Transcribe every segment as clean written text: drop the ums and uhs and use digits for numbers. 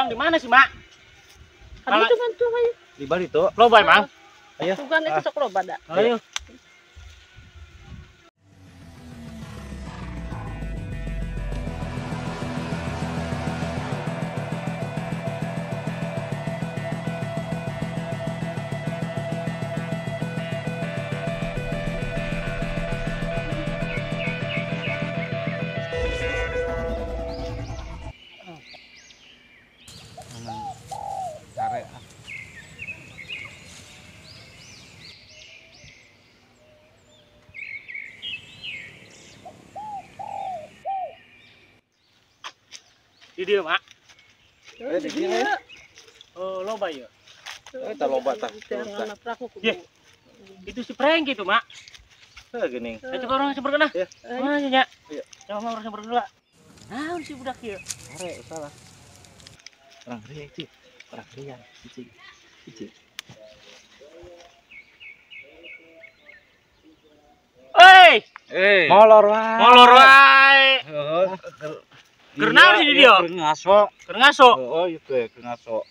Emang di mana sih, Mak? Kan itu kan tuh ayo. Di Bali tuh. Loba emang. Ayo. Bukan itu sok loba dah. Ayo. Cari. Di dia, Mak. Di sini. Oh, loba ya. Tak loba tak. Jangan aku. Ye. Itu si Frank gitu, Mak. Gini. Saya coba orang sumber kena. Ya. Mana nya? Iya. Coba orang sumber dulu. Nah, si budak ieu. Are salah. Orang ria itu. Orang ria. Cici. Oi, Molor wae. molor wae. Heeh. Keur naon sih di dia? Keur ngaso. Keur ngaso. Oh, itu ya keur ngaso.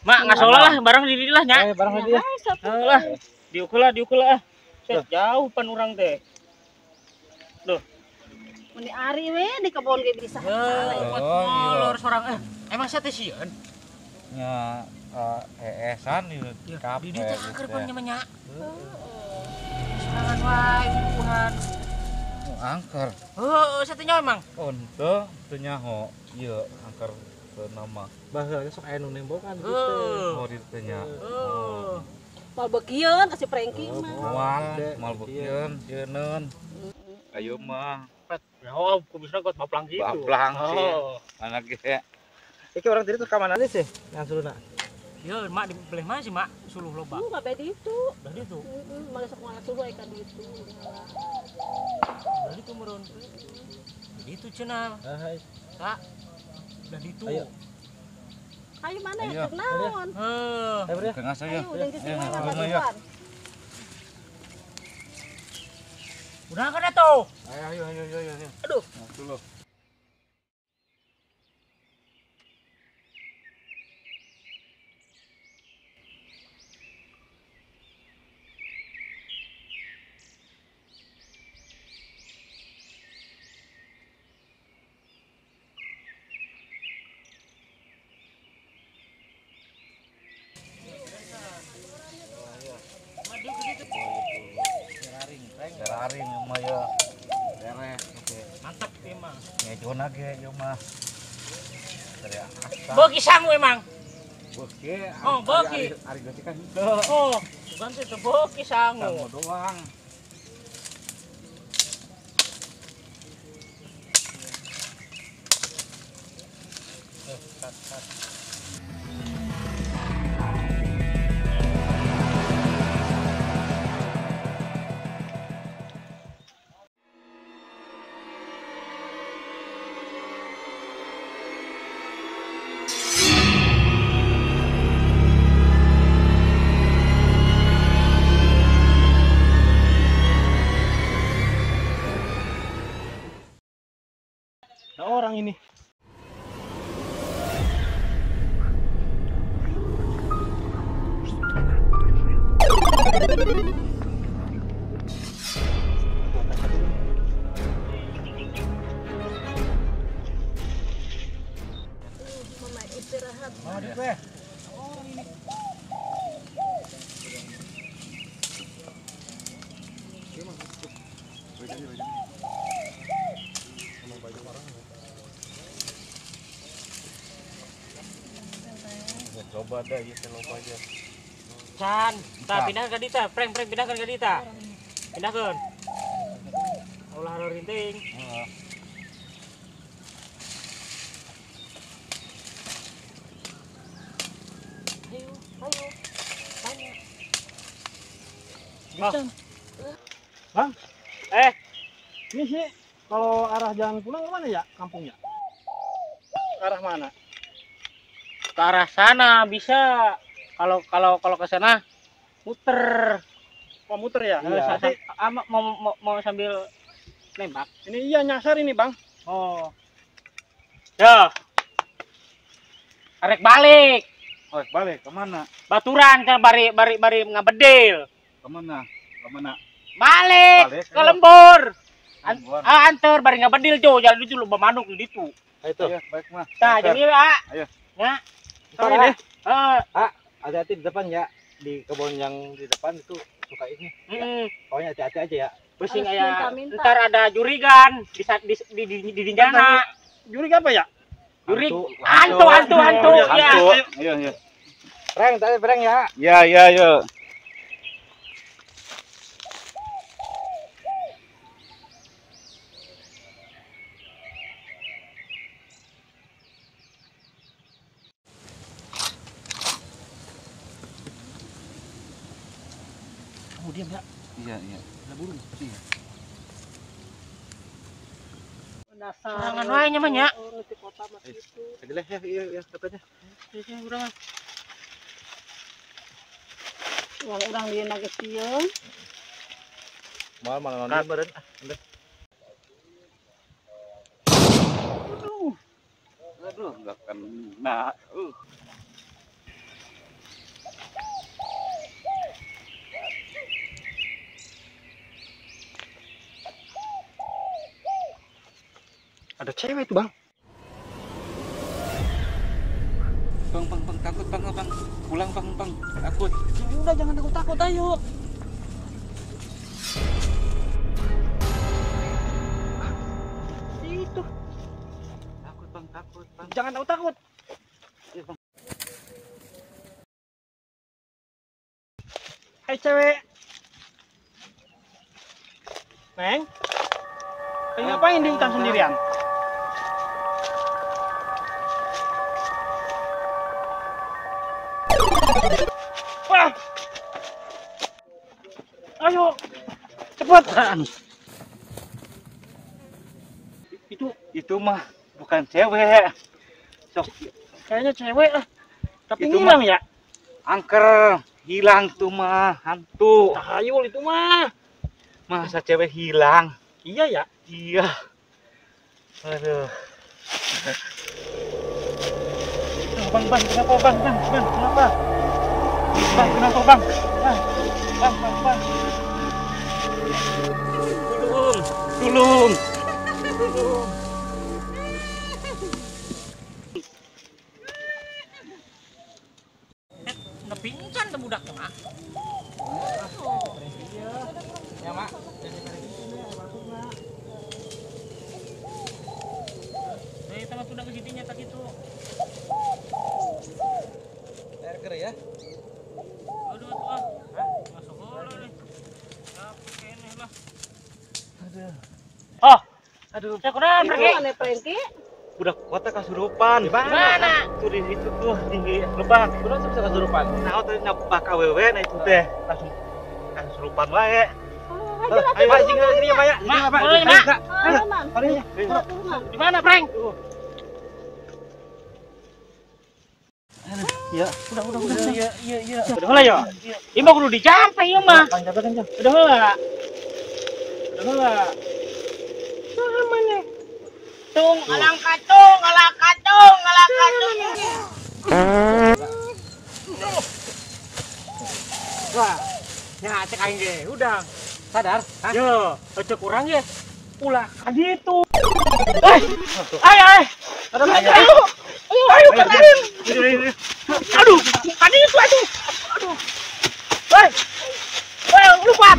Mak ngaso lah barang di dieu lah nya. Barang dia. Lah, diukur lah. Set jauh pan urang teh. Duh. Meni ari we di kebon ge bisa. Molor sorang emang saya teh sieun. Nya esan ieu Di dieu teh angker pan nya. Serangan wae Tuhan. Angker. Heuh, saya teh nyaho emang. Untuk teu nyaho ieu angker teu nama. Baheula sok aya nu nembokan gitu. Oh di teu nya. Mal begieun kasih Frankie mah. Mal beukeun ceuneun. Ayo mah Oh, ku bisa got baplang gitu. baplang sih. Anak ge. Iki orang tadi rekaman aja sih yang suluna. Ieu mak di belah mana sih, Mak? Suluh loba. Enggak beda itu. Dari itu. Malah sok ngalah suruh eka di itu. Dari itu meron. Dari itu cenah. Hai. Tak. Dari itu. Ayo. Ayo mana Ayo. ya naon? Ayo bro. Tengah saya. Ayo udah sisi mana ayo. bantuan. Udah kan atuh. Ayo. Aduh. Dulu. Seraring mah ya. Beres oke. Mantap emang. Ngejona ge ieu mah. Dari Boki sangu emang. Boki. Oh, boki. Ari geuti kan henteu. Oh, bukan itu boki sangu. Sangu doang. Nah orang ini. Mama istirahat. Mau di teh. Coba dah ya loba aja. Can, tak pindah ke dita, Frank pindahkan ke dita. Pindahkan. Ulah rinting. Heeh. Ayo. Tanya. Bang. Bang, ini sih kalau arah jalan pulang kemana ya kampungnya? Arah mana? Ke arah sana bisa. Kalau ke sana muter. Mau muter ya? Iya. Nanti Mau sambil nembak. ini iya nyasar ini bang. Oh. Ya. Arek balik. Oh, balik kemana? Baturan kan bari ngabedil. Kemana? Kemana? Balik Balik, ke ayo. lembur. Lembur. Anter bari ngabedil jo, jalan itu lu manuk di situ. Itu. Ayo, baik mah. Nah, jadi ah. Ayo. Ya. Ntar ini. Hati-hati di depan ya. Di kebun yang di depan itu suka ini. Pokoknya hati-hati aja ya. Pusing Harus aya. minta-minta. Ntar ada jurigan di dinjana. Juri apa ya? Jurig Hantu. hantu ya. Ayo, ayo. Preng, tadi preng ya. Ya, ya, ya. Kamu diam ya. Iya, iya. Ada burung. Iya. Sorangan wae nya mah nya. Di kota mah gitu. Ajalah ya, iya, iya, katanya. Iya, udah mah. Yang orang dia nage sieun. Mau malah nonton beren. Aduh, enggak kena. Ada cewek tuh, Bang. Bang, takut bang. Pulang bang, takut. Udah jangan takut ayo. Itu. Takut bang. Jangan takut. Iya bang. Hai cewek. Neng. Lagi ngapain di hutan sendirian? Wah. Ayo. Cepat. Itu mah bukan cewek. Sok Kayaknya cewek lah. Tapi Itu ngilang ya? angker hilang tuh mah hantu. Tahayul itu mah. Masa cewek hilang? Iya ya. Iya. Aduh. Bang, kenapa bang? Kenapa? Bang, kenapa bang? Bang. Tulung. Udah pingsan tuh budaknya mah. Ya mak. Dari tengah sudah ke sitinya tak itu. Air ker ya. Aduh tuh ah. Masuk bola nih. Apa kene lah. Oh, Aduh. saya kurang Itu pergi. aneh Prengki. Udah kota kasurupan. Mana? Tuh di situ tuh tinggi lebak. Udah bisa kasurupan. Nah, tadi nyoba KWW nah itu teh langsung kasurupan wae. Ayo, Pak, sini ya, Pak ya. Mak, boleh, Mak. Man. Ayo. Turun. Di mana, Frank? Ya. Udah. Iya. Udah lah ya. Ini mah kudu dicampe ieu mah. Kan. Udah lah. Mana? Tung, alang katung. Wah, nya cek aing ge, udah. Sadar? Yo, cek kurang ya. Ulah ka ditu. Ay. Ayo, katarin. Aduh, ka ditu aduh. Hei, lupa.